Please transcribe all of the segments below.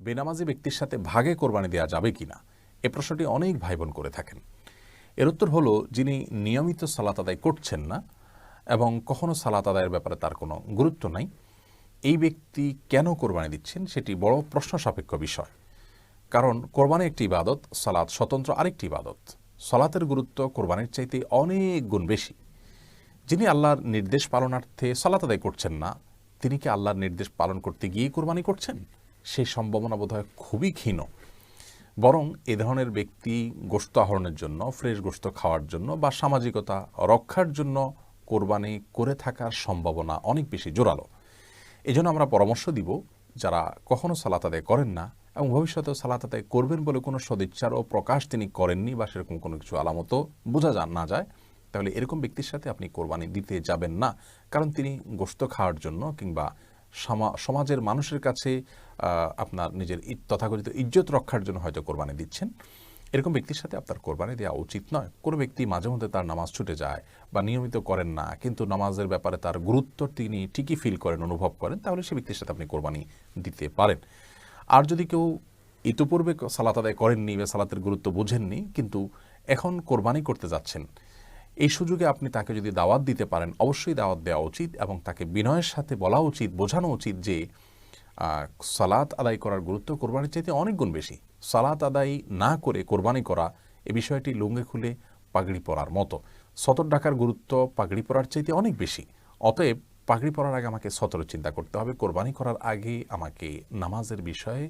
বেনামাজি ব্যক্তির সাথে ভাগে কোরবানি দেওয়া যাবে কিনা, এ প্রশ্নটি অনেক ভাই বোন করে থাকেন। এর উত্তর হলো, যিনি নিয়মিত সালাত আদায় করছেন না এবং কখনো সালাত আদায়ের ব্যাপারে তার কোনো গুরুত্ব নাই, এই ব্যক্তি কেন কোরবানি দিচ্ছেন সেটি বড় প্রশ্ন সাপেক্ষ বিষয়। কারণ কোরবানি একটি ইবাদত, সালাত স্বতন্ত্র আরেকটি ইবাদত। সালাতের গুরুত্ব কোরবানির চাইতে অনেক গুণ বেশি। যিনি আল্লাহর নির্দেশ পালনার্থে সালাত আদায় করছেন না, তিনি কি আল্লাহর নির্দেশ পালন করতে গিয়ে কোরবানি করছেন? সেই সম্ভাবনা বোধহয় খুবই ক্ষীণ। বরং এ ধরনের ব্যক্তি গোশত আহরণের জন্য, ফ্রেশ গোশত খাওয়ার জন্য বা সামাজিকতা রক্ষার জন্য কোরবানি করে থাকার সম্ভাবনা অনেক বেশি জোরালো। এজন্য আমরা পরামর্শ দিব, যারা কখনো সালাত আদায় করেন না এবং ভবিষ্যতেও সালাত আদায় করবেন বলে কোনো সদিচ্ছারও প্রকাশ তিনি করেননি বা সেরকম কোনো কিছু আলামতও বোঝা না যায়, তাহলে এরকম ব্যক্তির সাথে আপনি কোরবানি দিতে যাবেন না। কারণ তিনি গোশত খাওয়ার জন্য কিংবা সমাজের মানুষের কাছে আপনার নিজের তথাকথিত ইজ্জত রক্ষার জন্য হয়তো কোরবানি দিচ্ছেন। এরকম ব্যক্তির সাথে আপনার কোরবানি দেওয়া উচিত নয়। কোনো ব্যক্তি মাঝে মধ্যে তার নামাজ ছুটে যায় বা নিয়মিত করেন না, কিন্তু নামাজের ব্যাপারে তার গুরুত্ব তিনি ঠিকই ফিল করেন, অনুভব করেন, তাহলে সে ব্যক্তির সাথে আপনি কোরবানি দিতে পারেন। আর যদি কেউ ইতিপূর্বে সালাত আদায় করেননি বা সালাতের গুরুত্ব বোঝেননি, কিন্তু এখন কোরবানি করতে যাচ্ছেন, এই সুযোগে আপনি তাকে যদি দাওয়াত দিতে পারেন, অবশ্যই দাওয়াত দেওয়া উচিত এবং তাকে বিনয়ের সাথে বলা উচিত, বোঝানো উচিত যে সালাত আদায় করার গুরুত্ব কোরবানির চাইতে অনেক গুণ বেশি। সালাত আদায় না করে কোরবানি করা, এ বিষয়টি লুঙ্গে খুলে পাগড়ি পরার মতো। সতর ঢাকার গুরুত্ব পাগড়ি পরার চাইতে অনেক বেশি। অতএব পাগড়ি পরার আগে আমাকে সতর চিন্তা করতে হবে, কোরবানি করার আগে আমাকে নামাজের বিষয়ে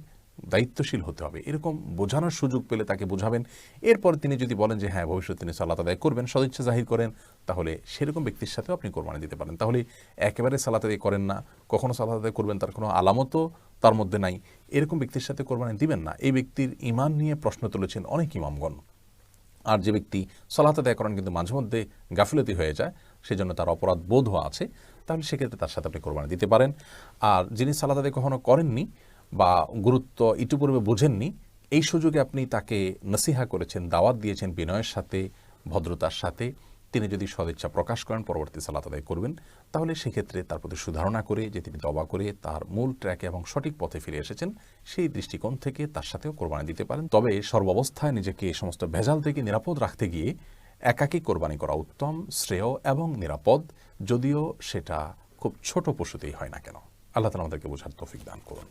দায়িত্বশীল হতে হবে। এরকম বোঝানোর সুযোগ পেলে তাকে বোঝাবেন। এরপর তিনি যদি বলেন যে হ্যাঁ ভবিষ্যতে তিনি সালাত আদায় করবেন, সদিচ্ছা জাহির করেন, তাহলে সেরকম ব্যক্তির সাথেও আপনি কোরবানি দিতে পারেন। তাহলে একেবারে সালাত আদায় করেন না, কখনো সালাত আদায় করবেন তার কোনো আলামতও তার মধ্যে নাই, এরকম ব্যক্তির সাথে কোরবানি দিবেন না। এই ব্যক্তির ঈমান নিয়ে প্রশ্ন তুলেছেন অনেক ইমামগণ। আর যে ব্যক্তি সালাত আদায় করেন কিন্তু মাঝে মধ্যে গাফিলতি হয়ে যায়, সেজন্য তার অপরাধ বোধও আছে, তাহলে সেক্ষেত্রে তার সাথে আপনি কোরবানি দিতে পারেন। আর যিনি সালাত আদায় কখনো করেননি বা গুরুত্ব ইতিপূর্বে বোঝেননি, এই সুযোগে আপনি তাকে নসিহা করেছেন, দাওয়াত দিয়েছেন বিনয়ের সাথে, ভদ্রতার সাথে, তিনি যদি সদিচ্ছা প্রকাশ করেন পরবর্তী সালাত আদায় করবেন, তাহলে সেক্ষেত্রে তার প্রতি সুধারণা করে যে তিনি তওবা করে তার মূল ট্র্যাকে এবং সঠিক পথে ফিরে এসেছেন, সেই দৃষ্টিকোণ থেকে তার সাথেও কোরবানি দিতে পারেন। তবে সর্বাবস্থায় নিজেকে এই সমস্ত ভেজাল থেকে নিরাপদ রাখতে গিয়ে একাকী কোরবানি করা উত্তম, শ্রেয় এবং নিরাপদ, যদিও সেটা খুব ছোট পশুতেই হয় না কেন। আল্লাহ তাআলা আমাদেরকে বোঝার তৌফিক দান করুন।